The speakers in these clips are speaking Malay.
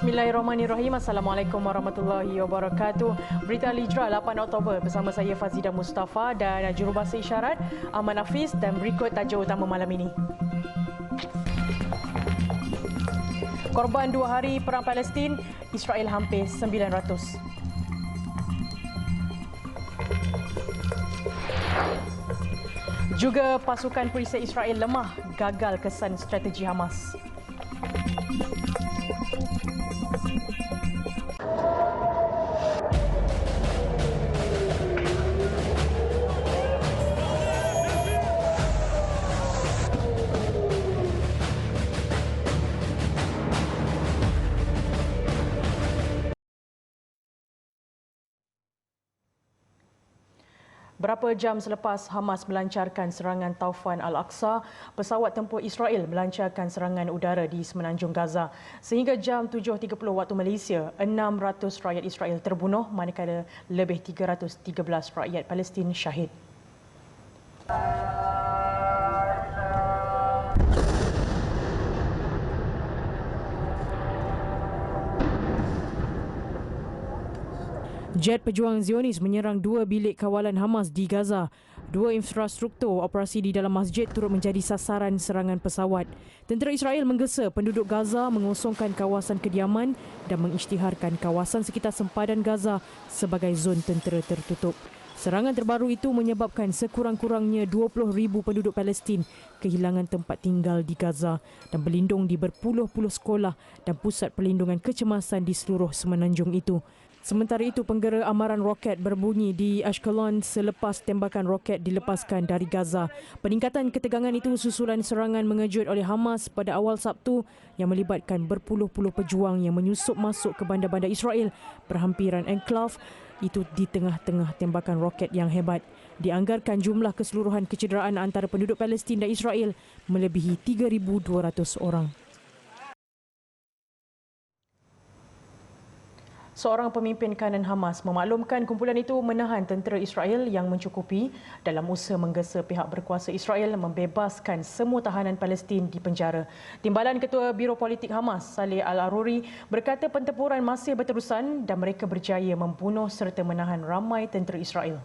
Bismillahirrahmanirrahim. Assalamualaikum warahmatullahi wabarakatuh. Berita Al-Hijrah 8 Oktober bersama saya Fazida Mustafa dan jurubahasa isyarat Ahmad Hafiz, dan berikut tajuk utama malam ini. Korban 2 hari Perang Palestin, Israel hampir 900. Juga pasukan perisai Israel lemah, gagal kesan strategi Hamas. Berapa jam selepas Hamas melancarkan serangan Taufan Al-Aqsa, pesawat tempur Israel melancarkan serangan udara di Semenanjung Gaza. Sehingga jam 7.30 waktu Malaysia, 600 rakyat Israel terbunuh manakala lebih 313 rakyat Palestin syahid. Jet pejuang Zionis menyerang 2 bilik kawalan Hamas di Gaza. 2 infrastruktur operasi di dalam masjid turut menjadi sasaran serangan pesawat. Tentera Israel menggesa penduduk Gaza mengosongkan kawasan kediaman dan mengisytiharkan kawasan sekitar sempadan Gaza sebagai zon tentera tertutup. Serangan terbaru itu menyebabkan sekurang-kurangnya 20,000 penduduk Palestin kehilangan tempat tinggal di Gaza dan berlindung di berpuluh-puluh sekolah dan pusat perlindungan kecemasan di seluruh semenanjung itu. Sementara itu, penggera amaran roket berbunyi di Ashkelon selepas tembakan roket dilepaskan dari Gaza. Peningkatan ketegangan itu susulan serangan mengejut oleh Hamas pada awal Sabtu yang melibatkan berpuluh-puluh pejuang yang menyusup masuk ke bandar-bandar Israel berhampiran enklav itu di tengah-tengah tembakan roket yang hebat. Dianggarkan jumlah keseluruhan kecederaan antara penduduk Palestin dan Israel melebihi 3,200 orang. Seorang pemimpin kanan Hamas memaklumkan kumpulan itu menahan tentera Israel yang mencukupi dalam usaha menggesa pihak berkuasa Israel membebaskan semua tahanan Palestin di penjara. Timbalan Ketua Biro Politik Hamas, Saleh Al-Aruri, berkata pertempuran masih berterusan dan mereka berjaya membunuh serta menahan ramai tentera Israel.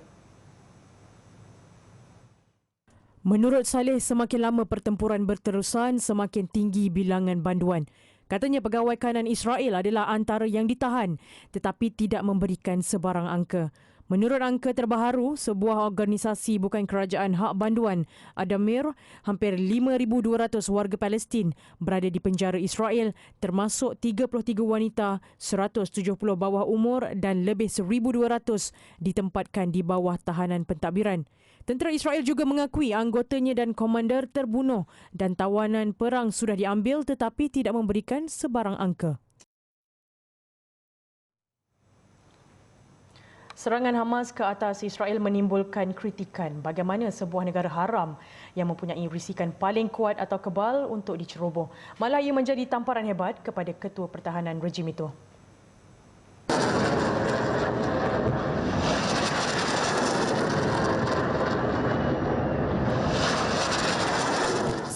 Menurut Saleh, semakin lama pertempuran berterusan, semakin tinggi bilangan banduan. Katanya pegawai kanan Israel adalah antara yang ditahan tetapi tidak memberikan sebarang angka. Menurut angka terbaru, sebuah organisasi bukan kerajaan hak banduan, Adamir, hampir 5,200 warga Palestin berada di penjara Israel termasuk 33 wanita, 170 bawah umur dan lebih 1,200 ditempatkan di bawah tahanan pentadbiran. Tentera Israel juga mengakui anggotanya dan komander terbunuh dan tawanan perang sudah diambil tetapi tidak memberikan sebarang angka. Serangan Hamas ke atas Israel menimbulkan kritikan bagaimana sebuah negara haram yang mempunyai risikan paling kuat atau kebal untuk diceroboh. Malah ia menjadi tamparan hebat kepada ketua pertahanan rejim itu.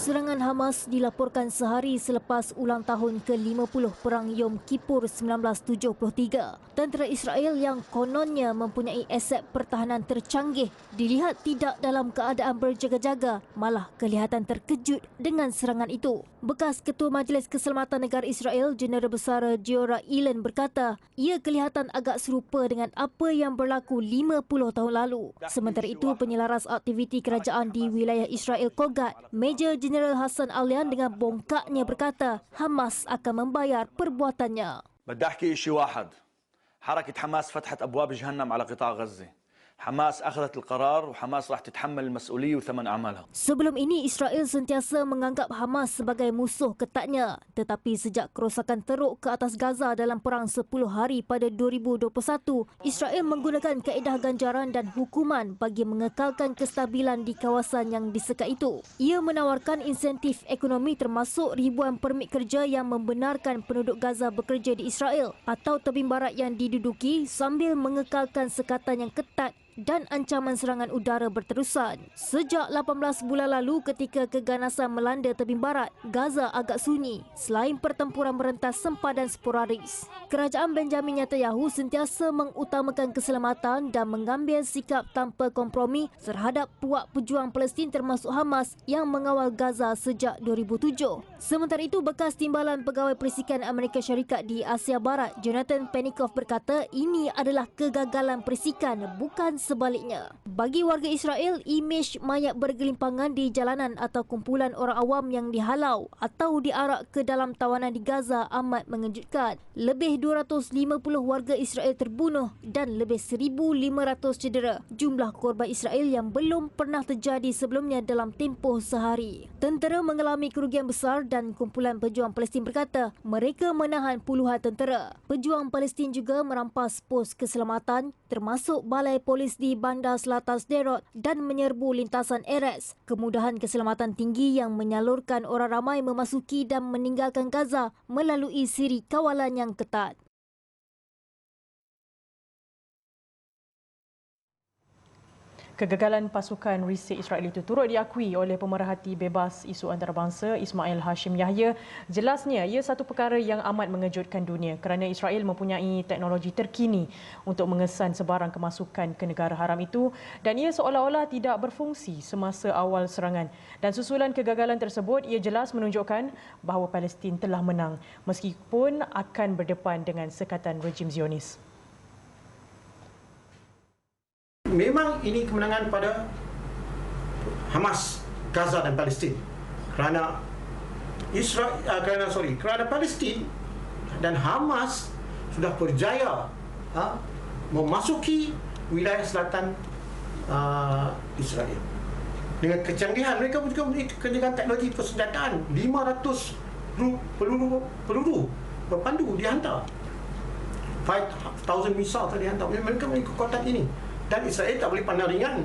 Serangan Hamas dilaporkan sehari selepas ulang tahun ke-50 Perang Yom Kippur 1973. Tentera Israel yang kononnya mempunyai aset pertahanan tercanggih dilihat tidak dalam keadaan berjaga-jaga, malah kelihatan terkejut dengan serangan itu. Bekas Ketua Majlis Keselamatan Negara Israel, Jeneral Besar Giora Ilan berkata, ia kelihatan agak serupa dengan apa yang berlaku 50 tahun lalu. Sementara itu, penyelaras aktiviti kerajaan di wilayah Israel Kogat, Major Jeneral Hassan Alian dengan bongkaknya berkata, Hamas akan membayar perbuatannya. بدي احكي شيء واحد حركة حماس فتحت أبواب جهنم على قطاع غزة حماس أخذت القرار وحماس راح تتحمل المسؤولية وثمن أعمالها. Sebelum ini, Israel sentiasa menganggap Hamas sebagai musuh ketatnya. Tetapi sejak kerosakan teruk ke atas Gaza dalam perang 10 hari pada 2021, Israel menggunakan kaedah ganjaran dan hukuman bagi mengekalkan kestabilan di kawasan yang disekat itu. Ia menawarkan insentif ekonomi termasuk ribuan permit kerja yang membenarkan penduduk Gaza bekerja di Israel atau tebing barat yang diduduki sambil mengekalkan sekatan yang ketat dan ancaman serangan udara berterusan. Sejak 18 bulan lalu ketika keganasan melanda tebing barat, Gaza agak sunyi selain pertempuran merentas sempadan sporadis. Kerajaan Benjamin Netanyahu sentiasa mengutamakan keselamatan dan mengambil sikap tanpa kompromi terhadap puak pejuang Palestin termasuk Hamas yang mengawal Gaza sejak 2007. Sementara itu, bekas timbalan pegawai Perisikan Amerika Syarikat di Asia Barat, Jonathan Penikoff berkata ini adalah kegagalan perisikan, bukan sebaliknya. Bagi warga Israel, imej mayat bergelimpangan di jalanan atau kumpulan orang awam yang dihalau atau diarak ke dalam tawanan di Gaza amat mengejutkan. Lebih 250 warga Israel terbunuh dan lebih 1,500 cedera. Jumlah korban Israel yang belum pernah terjadi sebelumnya dalam tempoh sehari. Tentera mengalami kerugian besar dan kumpulan pejuang Palestin berkata mereka menahan puluhan tentera. Pejuang Palestin juga merampas pos keselamatan termasuk balai polis di Bandar Selatan Sderot dan menyerbu lintasan Erez. Kemudahan keselamatan tinggi yang menyalurkan orang ramai memasuki dan meninggalkan Gaza melalui siri kawalan yang ketat. Kegagalan pasukan resik Israel itu turut diakui oleh pemerhati bebas isu antarabangsa Ismail Hashim Yahya. Jelasnya, ia satu perkara yang amat mengejutkan dunia kerana Israel mempunyai teknologi terkini untuk mengesan sebarang kemasukan ke negara haram itu dan ia seolah-olah tidak berfungsi semasa awal serangan. Dan susulan kegagalan tersebut, ia jelas menunjukkan bahawa Palestin telah menang meskipun akan berdepan dengan sekatan rejim Zionis. Memang ini kemenangan pada Hamas, Gaza dan Palestin. Kerana Palestin dan Hamas sudah berjaya memasuki wilayah selatan Israel. Dengan kecanggihan mereka juga dengan teknologi persenjataan 500 peluru berpandu dihantar. 5,000 misal telah dihantar. Mereka memiliki kekuatan ini. Dan Israel tak boleh pandang ringan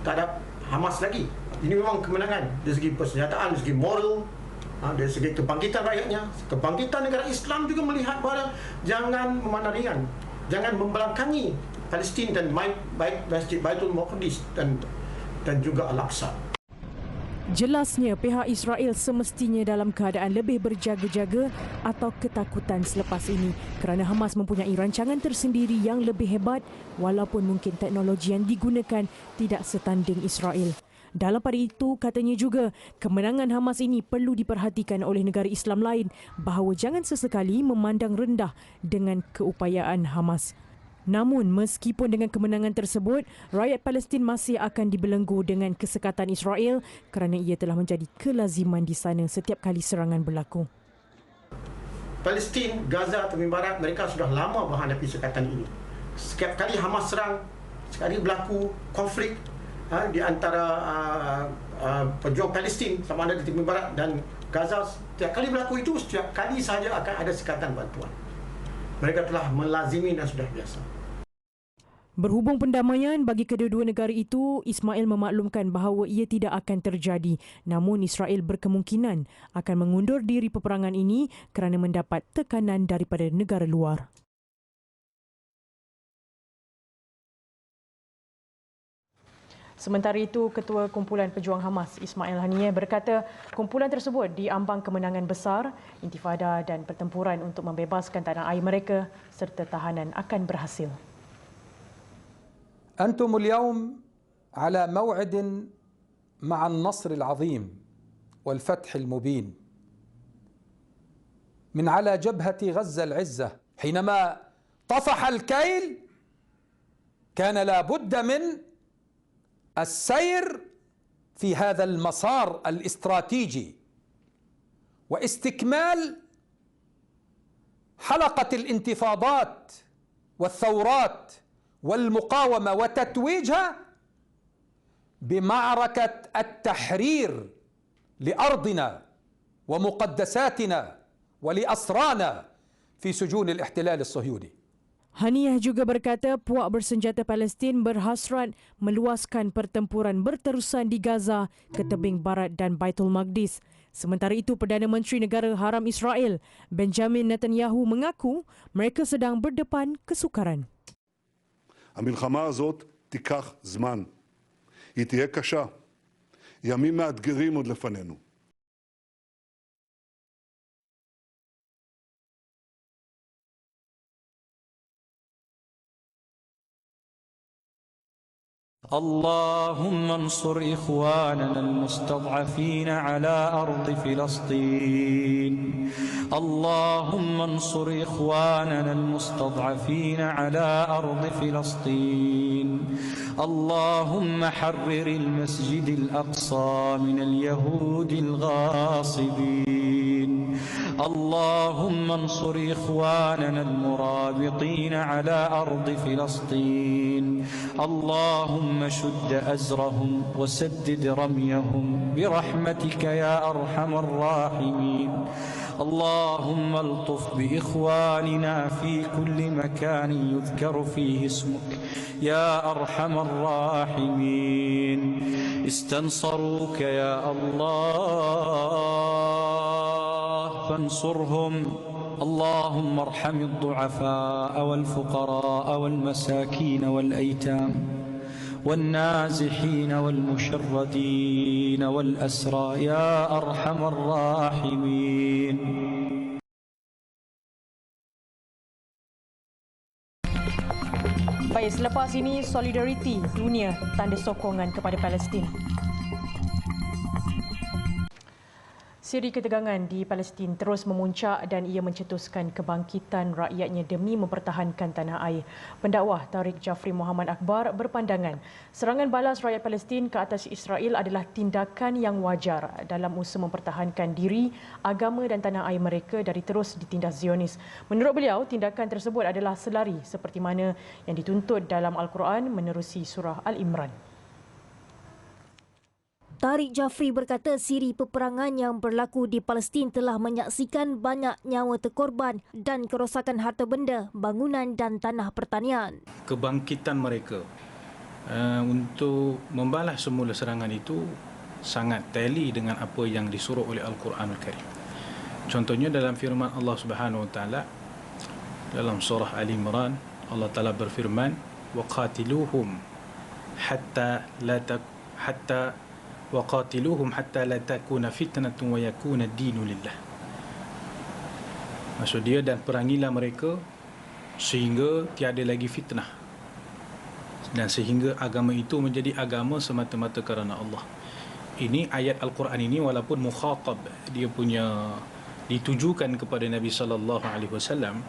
terhadap Hamas lagi. Ini memang kemenangan dari segi persenjataan, dari segi moral, dari segi kebangkitan rakyatnya. Kebangkitan negara Islam juga melihat bahawa jangan memandang ringan, jangan membelakangi Palestin dan baik Masjid Baitul Maqdis dan juga Al-Aqsa. Jelasnya, pihak Israel semestinya dalam keadaan lebih berjaga-jaga atau ketakutan selepas ini kerana Hamas mempunyai rancangan tersendiri yang lebih hebat walaupun mungkin teknologi yang digunakan tidak setanding Israel. Dalam pada itu, katanya juga, kemenangan Hamas ini perlu diperhatikan oleh negara Islam lain bahawa jangan sesekali memandang rendah dengan keupayaan Hamas. Namun, meskipun dengan kemenangan tersebut, rakyat Palestin masih akan dibelenggu dengan kesekatan Israel kerana ia telah menjadi kelaziman di sana setiap kali serangan berlaku. Palestin, Gaza, tebing barat, mereka sudah lama menghadapi sekatan ini. Setiap kali Hamas serang, sekali berlaku konflik di antara pejuang Palestin sama ada di tebing barat dan Gaza, setiap kali berlaku itu, setiap kali sahaja akan ada sekatan bantuan. Mereka telah melazimi dan sudah biasa. Berhubung pendamaian bagi kedua-dua negara itu, Ismail memaklumkan bahawa ia tidak akan terjadi. Namun Israel berkemungkinan akan mengundur diri peperangan ini kerana mendapat tekanan daripada negara luar. Sementara itu, Ketua Kumpulan Pejuang Hamas Ismail Haniyeh berkata kumpulan tersebut diambang kemenangan besar, intifada dan pertempuran untuk membebaskan tanah air mereka serta tahanan akan berhasil. أنتم اليوم على موعد مع النصر العظيم والفتح المبين من على جبهة غزة العزة. حينما طفح الكيل كان لا بد من السير في هذا المسار الاستراتيجي واستكمال حلقة الانتفاضات والثورات والمقاومة وتتويجها بمعركة التحرير لأرضنا ومقدساتنا ولأسرانا في سجون الاحتلال الصهيوني. Haniyeh juga berkata puak bersenjata Palestin berhasrat meluaskan pertempuran berterusan di Gaza ke tebing barat dan Baitul Maqdis. Sementara itu, Perdana Menteri Negara Haram Israel, Benjamin Netanyahu mengaku mereka sedang berdepan kesukaran. המלחמה הזאת תיקח זמן. היא תהיה קשה. ימים מאתגרים עוד לפנינו. اللهم انصر إخواننا المستضعفين على أرض فلسطين. اللهم انصر إخواننا المستضعفين على أرض فلسطين. اللهم حرر المسجد الأقصى من اليهود الغاصبين. اللهم انصر إخواننا المرابطين على أرض فلسطين. اللهم شد أزرهم وسدد رميهم برحمتك يا أرحم الراحمين. اللهم الطف بإخواننا في كل مكان يذكر فيه اسمك يا أرحم الراحمين. استنصروك يا الله فانصرهم. اللهم ارحم الضعفاء والفقراء والمساكين والأيتام والنازحين والمشردين والأسرى يا أرحم الراحمين. Baik, selepas ini solidariti dunia tanda sokongan kepada Palestin. Siri ketegangan di Palestin terus memuncak dan ia mencetuskan kebangkitan rakyatnya demi mempertahankan tanah air. Pendakwah Tariq Jafri Muhammad Akbar berpandangan serangan balas rakyat Palestin ke atas Israel adalah tindakan yang wajar dalam usaha mempertahankan diri, agama dan tanah air mereka dari terus ditindas Zionis. Menurut beliau, tindakan tersebut adalah selari seperti mana yang dituntut dalam Al-Quran menerusi surah Al-Imran. Tariq Jafri berkata siri peperangan yang berlaku di Palestin telah menyaksikan banyak nyawa terkorban dan kerosakan harta benda, bangunan dan tanah pertanian. Kebangkitan mereka untuk membalas semula serangan itu sangat tali dengan apa yang disuruh oleh Al-Quranul Karim. Contohnya dalam firman Allah Subhanahu Wa Taala dalam surah Al-Imran, Allah Taala berfirman, "Waqatiluhum hatta la takuna fitnatun wa yakuna ad-dinu lillah." Maksud dia, dan perangilah mereka sehingga tiada lagi fitnah dan sehingga agama itu menjadi agama semata-mata kerana Allah. Ini ayat Al-Quran ini walaupun mukhatab, dia punya ditujukan kepada Nabi sallallahu alaihi wasallam,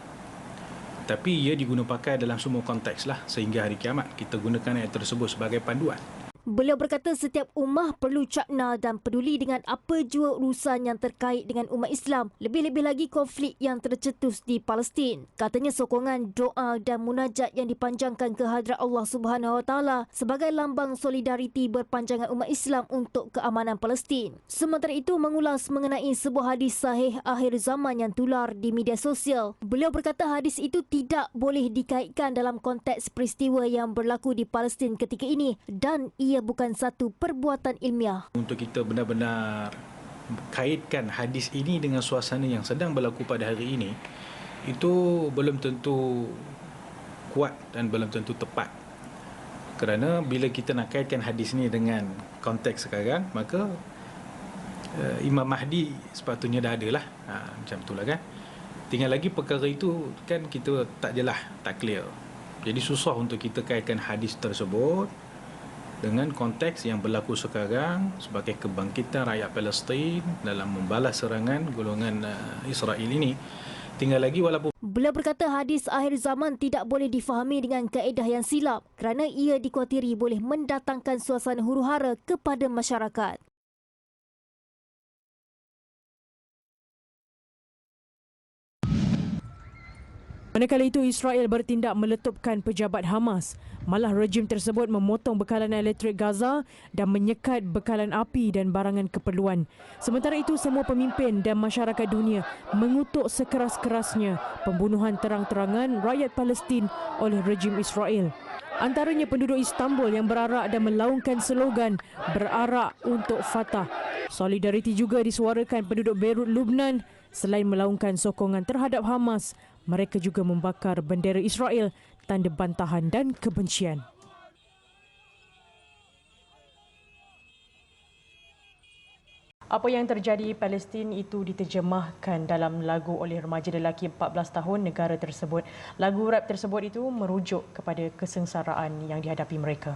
tapi ia diguna pakai dalam semua konteks lah, sehingga hari kiamat kita gunakan ayat tersebut sebagai panduan. Beliau berkata setiap ummah perlu cakna dan peduli dengan apa jua urusan yang terkait dengan umat Islam, lebih-lebih lagi konflik yang tercetus di Palestin. Katanya sokongan, doa dan munajat yang dipanjangkan ke hadrat Allah Subhanahu Wa Taala sebagai lambang solidariti berpanjangan umat Islam untuk keamanan Palestin. Sementara itu, mengulas mengenai sebuah hadis sahih akhir zaman yang tular di media sosial, beliau berkata hadis itu tidak boleh dikaitkan dalam konteks peristiwa yang berlaku di Palestin ketika ini dan ia bukan satu perbuatan ilmiah. Untuk kita benar-benar kaitkan hadis ini dengan suasana yang sedang berlaku pada hari ini, itu belum tentu kuat dan belum tentu tepat. Kerana bila kita nak kaitkan hadis ini dengan konteks sekarang, maka Imam Mahdi sepatutnya dah ada lah. Macam itulah kan. Tinggal lagi perkara itu kan kita tak jelas, tak clear. Jadi susah untuk kita kaitkan hadis tersebut dengan konteks yang berlaku sekarang sebagai kebangkitan rakyat Palestin dalam membalas serangan golongan Israel ini. Tinggal lagi walaupun beliau berkata hadis akhir zaman tidak boleh difahami dengan kaedah yang silap kerana ia dikhawatiri boleh mendatangkan suasana huru-hara kepada masyarakat. Manakala itu, Israel bertindak meletupkan pejabat Hamas. Malah rejim tersebut memotong bekalan elektrik Gaza dan menyekat bekalan api dan barangan keperluan. Sementara itu, semua pemimpin dan masyarakat dunia mengutuk sekeras-kerasnya pembunuhan terang-terangan rakyat Palestin oleh rejim Israel. Antaranya penduduk Istanbul yang berarak dan melaungkan slogan "Berarak untuk Fatah". Solidariti juga disuarakan penduduk Beirut, Lubnan. Selain melaungkan sokongan terhadap Hamas, mereka juga membakar bendera Israel, tanda bantahan dan kebencian. Apa yang terjadi Palestin itu diterjemahkan dalam lagu oleh remaja lelaki 14 tahun negara tersebut. Lagu rap tersebut itu merujuk kepada kesengsaraan yang dihadapi mereka.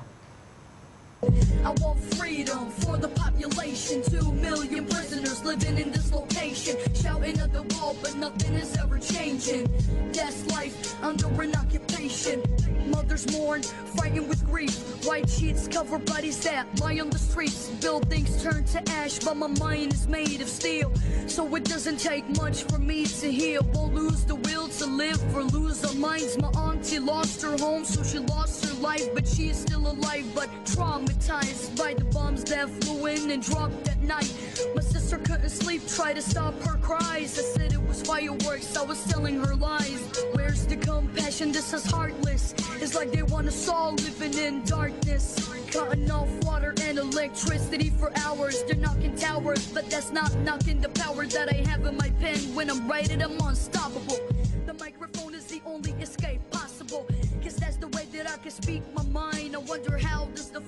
I want freedom for the population. 2 million prisoners living in this location, shouting at the wall, but nothing is ever changing. That's life under an occupation. Mothers mourn, frightened with grief. White sheets cover bodies that lie on the streets. Buildings turn to ash, but my mind is made of steel. So it doesn't take much for me to heal. Won't lose the will to live or lose our minds. My auntie lost her home, so she lost her life, but she is still alive, but traumatized by the bombs that flew in and dropped at night. My sister couldn't sleep, tried to stop her cries. I said it was fireworks, I was telling her lies. Where's the compassion? This is heartless. It's like they want us all living in darkness. Cutting off water and electricity for hours. They're knocking towers, but that's not knocking the power that I have in my pen. When I'm writing, I'm unstoppable. The microphone is the only escape possible, cause that's the way that I can speak my mind. I wonder how does the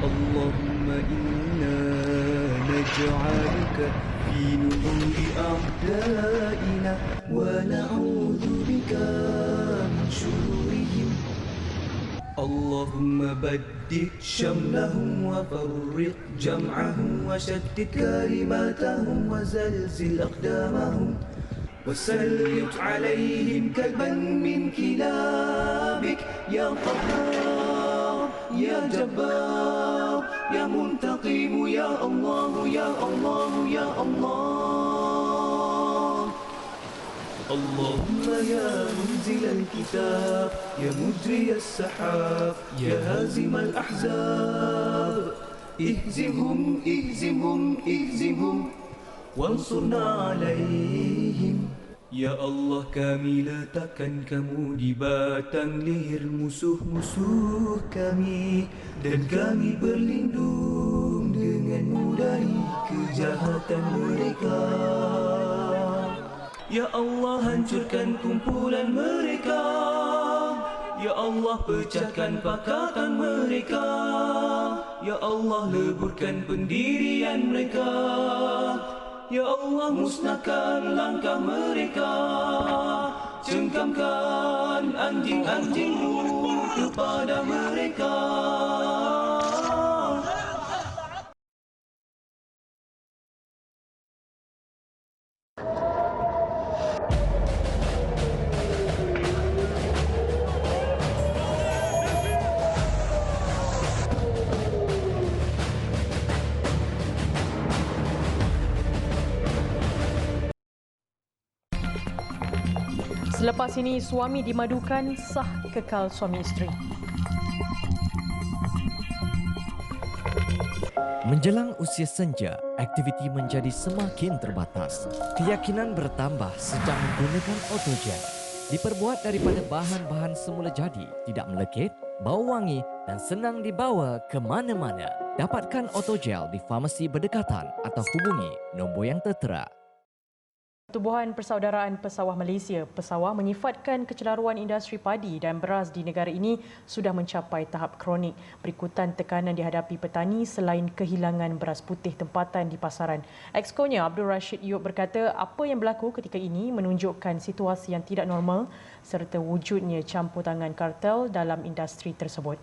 اللهم إنا نجعلك في نحور أعدائنا ونعوذ بك من شرورهم اللهم بدد شملهم وفرق جمعهم وشتت كلماتهم وزلزل أقدامهم وسلط عليهم كلبا من كلابك يا قهار يا جبار يا منتقم يا الله يا الله يا الله اللهم يا منزل الكتاب يا مجري السحاب يا هازم الأحزاب اهزمهم اهزمهم اهزمهم وانصرنا عليهم Ya Allah, kami letakkan kamu di batang leher musuh-musuh kami, dan kami berlindung denganmu dari kejahatan mereka. Ya Allah, hancurkan kumpulan mereka. Ya Allah, pecahkan pakatan mereka. Ya Allah, leburkan pendirian mereka. Ya Allah, musnahkan langkah mereka. Cengkamkan anjing-anjingmu kepada mereka. Selepas ini, suami dimadukan sah kekal suami isteri. Menjelang usia senja, aktiviti menjadi semakin terbatas. Keyakinan bertambah sejak menggunakan autogel. Diperbuat daripada bahan-bahan semula jadi, tidak melekit, bau wangi dan senang dibawa ke mana-mana. Dapatkan autogel di farmasi berdekatan atau hubungi nombor yang tertera. Pertubuhan Persaudaraan Pesawah Malaysia, Pesawah menyifatkan kecelaruan industri padi dan beras di negara ini sudah mencapai tahap kronik berikutan tekanan dihadapi petani selain kehilangan beras putih tempatan di pasaran. Exco-nya Abdul Rashid Yop berkata apa yang berlaku ketika ini menunjukkan situasi yang tidak normal serta wujudnya campur tangan kartel dalam industri tersebut.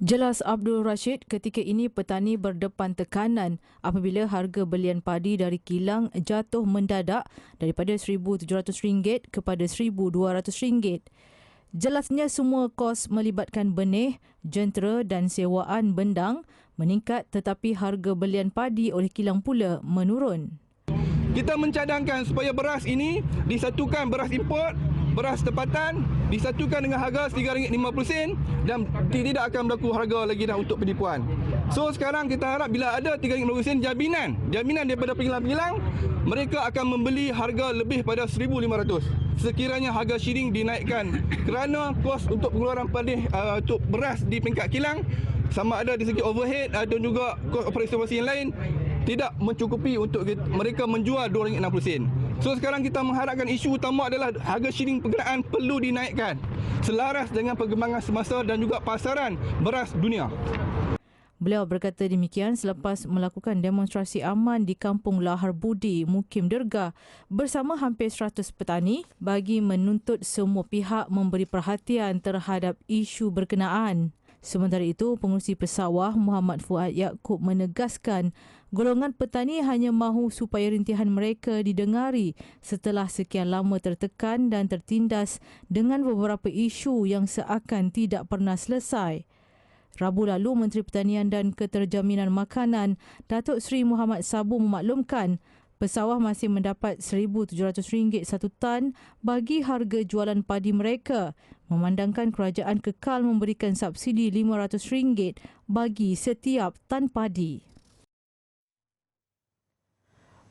Jelas Abdul Rashid, ketika ini petani berdepan tekanan apabila harga belian padi dari kilang jatuh mendadak daripada RM1,700 kepada RM1,200. Jelasnya semua kos melibatkan benih, jentera dan sewaan bendang meningkat tetapi harga belian padi oleh kilang pula menurun. Kita mencadangkan supaya beras ini disatukan beras import, beras tempatan disatukan dengan harga RM3.50 dan tidak akan berlaku harga lagi dah untuk penipuan. So sekarang kita harap bila ada RM3.50 jaminan daripada pengilang-pengilang, mereka akan membeli harga lebih pada RM1,500. Sekiranya harga shilling dinaikkan kerana kos untuk pengeluaran panih untuk beras di peringkat kilang sama ada di segi overhead dan juga kos operasi yang lain tidak mencukupi untuk mereka menjual RM2.60. So sekarang kita mengharapkan isu utama adalah harga shilling pergerakan perlu dinaikkan selaras dengan perkembangan semasa dan juga pasaran beras dunia. Beliau berkata demikian selepas melakukan demonstrasi aman di Kampung Lahar Budi, Mukim Derga bersama hampir 100 petani bagi menuntut semua pihak memberi perhatian terhadap isu berkenaan. Sementara itu, Pengerusi Pesawah Muhammad Fuad Yaakob menegaskan golongan petani hanya mahu supaya rintihan mereka didengari setelah sekian lama tertekan dan tertindas dengan beberapa isu yang seakan tidak pernah selesai. Rabu lalu, Menteri Pertanian dan Keterjaminan Makanan Datuk Seri Muhammad Sabu memaklumkan pesawah masih mendapat RM1,700 satu tan bagi harga jualan padi mereka, memandangkan kerajaan kekal memberikan subsidi RM500 bagi setiap tan padi.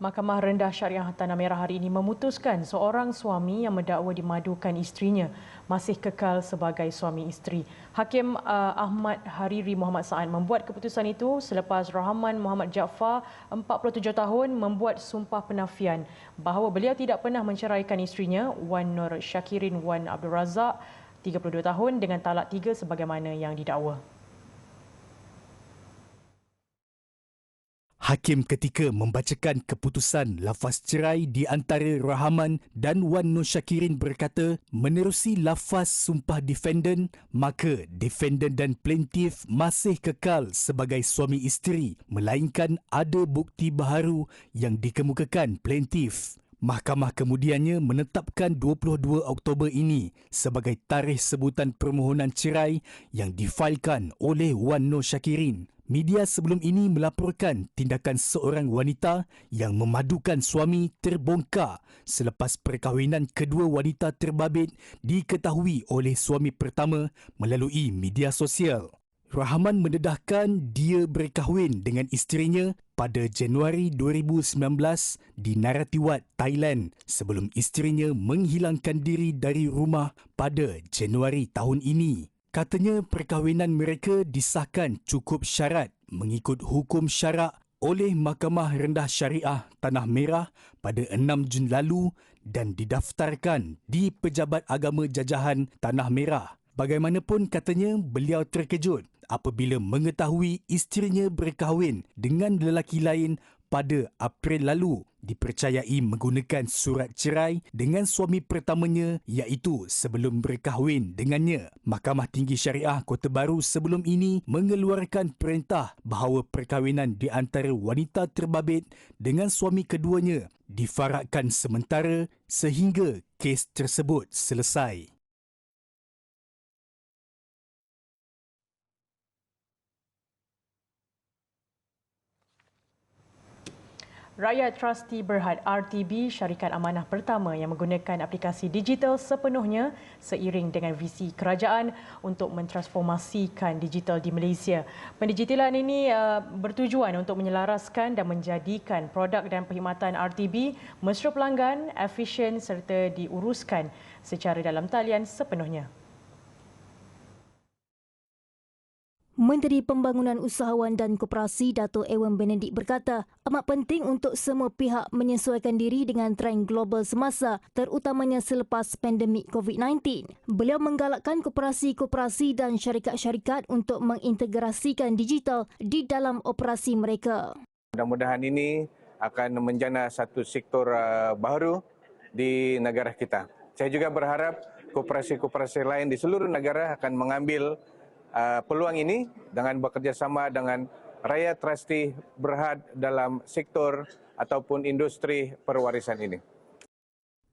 Mahkamah Rendah Syariah Tanah Merah hari ini memutuskan seorang suami yang mendakwa dimadukan isterinya masih kekal sebagai suami isteri. Hakim Ahmad Hariri Muhammad Saad membuat keputusan itu selepas Rahman Muhammad Jaafar, 47 tahun, membuat sumpah penafian bahawa beliau tidak pernah menceraikan isterinya, Wan Nur Syakirin Wan Abdul Razak, 32 tahun, dengan talak 3 sebagaimana yang didakwa. Hakim ketika membacakan keputusan lafaz cerai di antara Rahman dan Wan Nur Syakirin berkata, menerusi lafaz sumpah defendant, maka defendant dan plaintiff masih kekal sebagai suami isteri, melainkan ada bukti baharu yang dikemukakan plaintiff. Mahkamah kemudiannya menetapkan 22 Oktober ini sebagai tarikh sebutan permohonan cerai yang difailkan oleh Wan Nur Syakirin. Media sebelum ini melaporkan tindakan seorang wanita yang memadukan suami terbongkar selepas perkahwinan kedua wanita terbabit diketahui oleh suami pertama melalui media sosial. Rahman mendedahkan dia berkahwin dengan isterinya pada Januari 2019 di Narathiwat, Thailand sebelum isterinya menghilangkan diri dari rumah pada Januari tahun ini. Katanya perkahwinan mereka disahkan cukup syarat mengikut hukum syarak oleh Mahkamah Rendah Syariah Tanah Merah pada 6 Jun lalu dan didaftarkan di Pejabat Agama Jajahan Tanah Merah. Bagaimanapun katanya beliau terkejut apabila mengetahui isterinya berkahwin dengan lelaki lain pada April lalu, dipercayai menggunakan surat cerai dengan suami pertamanya iaitu sebelum berkahwin dengannya. Mahkamah Tinggi Syariah Kota Baru sebelum ini mengeluarkan perintah bahawa perkahwinan di antara wanita terbabit dengan suami keduanya difarakkan sementara sehingga kes tersebut selesai. Rakyat Trustee Berhad RTB, syarikat amanah pertama yang menggunakan aplikasi digital sepenuhnya seiring dengan visi kerajaan untuk mentransformasikan digital di Malaysia. Pendigitalan ini bertujuan untuk menyelaraskan dan menjadikan produk dan perkhidmatan RTB mesra pelanggan, efisien serta diuruskan secara dalam talian sepenuhnya. Menteri Pembangunan Usahawan dan Koperasi Dato' Ewan Benedict berkata, amat penting untuk semua pihak menyesuaikan diri dengan trend global semasa, terutamanya selepas pandemik COVID-19. Beliau menggalakkan koperasi-koperasi dan syarikat-syarikat untuk mengintegrasikan digital di dalam operasi mereka. Mudah-mudahan ini akan menjana satu sektor baru di negara kita. Saya juga berharap koperasi-koperasi lain di seluruh negara akan mengambil peluang ini dengan bekerjasama dengan Rakyat Trustee Berhad dalam sektor ataupun industri perwarisan ini.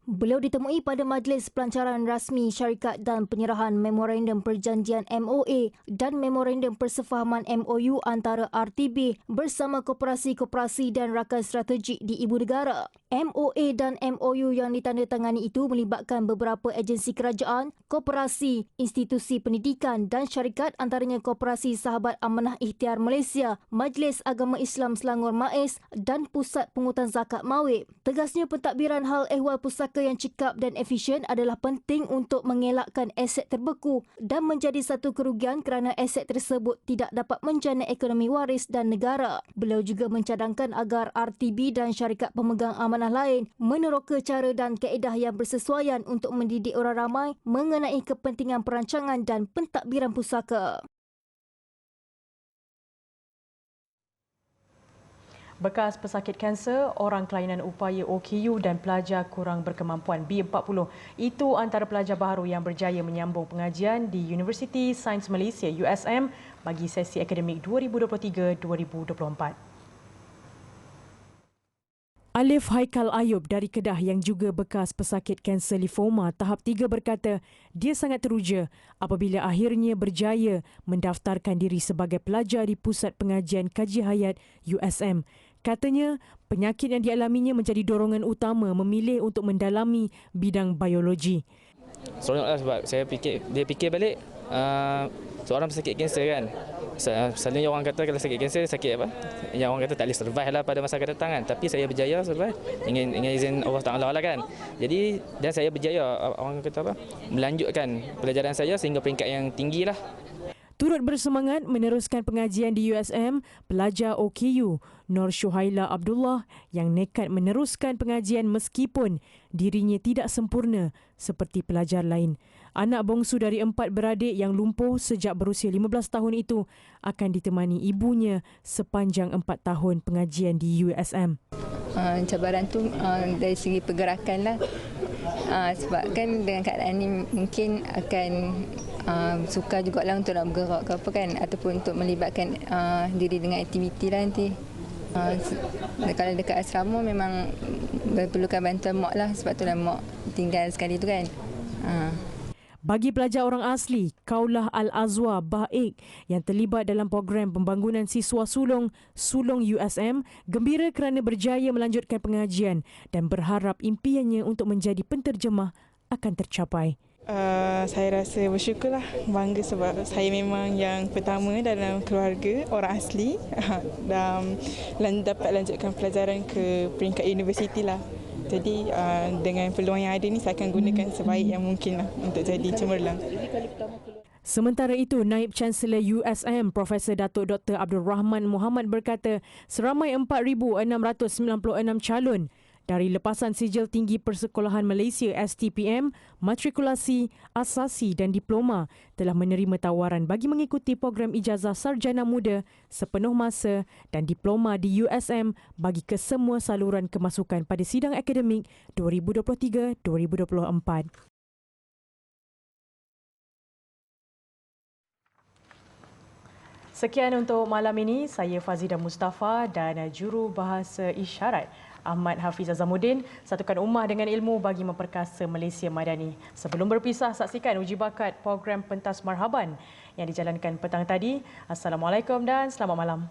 Beliau ditemui pada Majlis Pelancaran Rasmi Syarikat dan Penyerahan Memorandum Perjanjian MOA dan Memorandum Persefahaman MOU antara RTB bersama koperasi-koperasi dan rakan strategik di ibu negara. MOA dan MOU yang ditandatangani itu melibatkan beberapa agensi kerajaan, koperasi, institusi pendidikan dan syarikat antaranya Koperasi Sahabat Amanah Ikhtiar Malaysia, Majlis Agama Islam Selangor MAIS dan Pusat Pungutan Zakat Mawib. Tegasnya pentadbiran hal ehwal pusaka yang cekap dan efisien adalah penting untuk mengelakkan aset terbeku dan menjadi satu kerugian kerana aset tersebut tidak dapat menjana ekonomi waris dan negara. Beliau juga mencadangkan agar RTB dan syarikat pemegang amanah lain meneroka cara dan kaedah yang bersesuaian untuk mendidik orang ramai mengenai kepentingan perancangan dan pentadbiran pusaka. Bekas pesakit kanser, orang kelainan upaya OKU dan pelajar kurang berkemampuan B40 itu antara pelajar baharu yang berjaya menyambung pengajian di Universiti Sains Malaysia USM bagi sesi akademik 2023-2024. Alif Haikal Ayub dari Kedah yang juga bekas pesakit kanser limfoma tahap 3 berkata dia sangat teruja apabila akhirnya berjaya mendaftarkan diri sebagai pelajar di Pusat Pengajian Kaji Hayat USM. Katanya penyakit yang dialaminya menjadi dorongan utama memilih untuk mendalami bidang biologi. Seronoklah sebab dia fikir balik seorang pesakit kanser kan. Selalunya orang kata kalau sakit kanser sakit apa? Yang orang kata tak boleh survive lah pada masa akan datang kan. Tapi saya berjaya survive dengan izin Allah Taala lah kan. Jadi dan saya berjaya orang kata apa? Melanjutkan pelajaran saya sehingga peringkat yang tinggi lah. Turut bersemangat meneruskan pengajian di USM, pelajar OKU Nur Syuhaila Abdullah yang nekat meneruskan pengajian meskipun dirinya tidak sempurna seperti pelajar lain. Anak bongsu dari 4 beradik yang lumpuh sejak berusia 15 tahun itu akan ditemani ibunya sepanjang 4 tahun pengajian di USM. Cabaran tu dari segi pergerakan lah. Sebab kan dengan keadaan ni mungkin akan suka jugalah untuk nak bergerak ke apa kan, ataupun untuk melibatkan diri dengan aktiviti lah nanti. Kalau dekat asrama memang perlukan bantuan mak lah, sebab tu lah mak tinggal sekali tu kan. Bagi pelajar orang asli, Kaulah Al-Azwa Baik yang terlibat dalam program pembangunan siswa sulung USM, gembira kerana berjaya melanjutkan pengajian dan berharap impiannya untuk menjadi penterjemah akan tercapai. Saya rasa bersyukurlah, bangga sebab saya memang yang pertama dalam keluarga orang asli dan dapat lanjutkan pelajaran ke peringkat universiti lah. Jadi dengan peluang yang ada ni saya akan gunakan sebaik yang mungkin lah untuk jadi cemerlang. Sementara itu, Naib Chancellor USM Profesor Datuk Dr. Abdul Rahman Muhammad berkata seramai 4,696 calon dari lepasan sijil tinggi Persekolahan Malaysia STPM, matrikulasi, asasi dan diploma telah menerima tawaran bagi mengikuti program ijazah sarjana muda sepenuh masa dan diploma di USM bagi kesemua saluran kemasukan pada sidang akademik 2023-2024. Sekian untuk malam ini. Saya Fazida Mustafa dan juru bahasa isyarat Ahmad Hafiz Azamuddin satukan ummah dengan ilmu bagi memperkasa Malaysia Madani. Sebelum berpisah, saksikan uji bakat program Pentas Marhaban yang dijalankan petang tadi. Assalamualaikum dan selamat malam.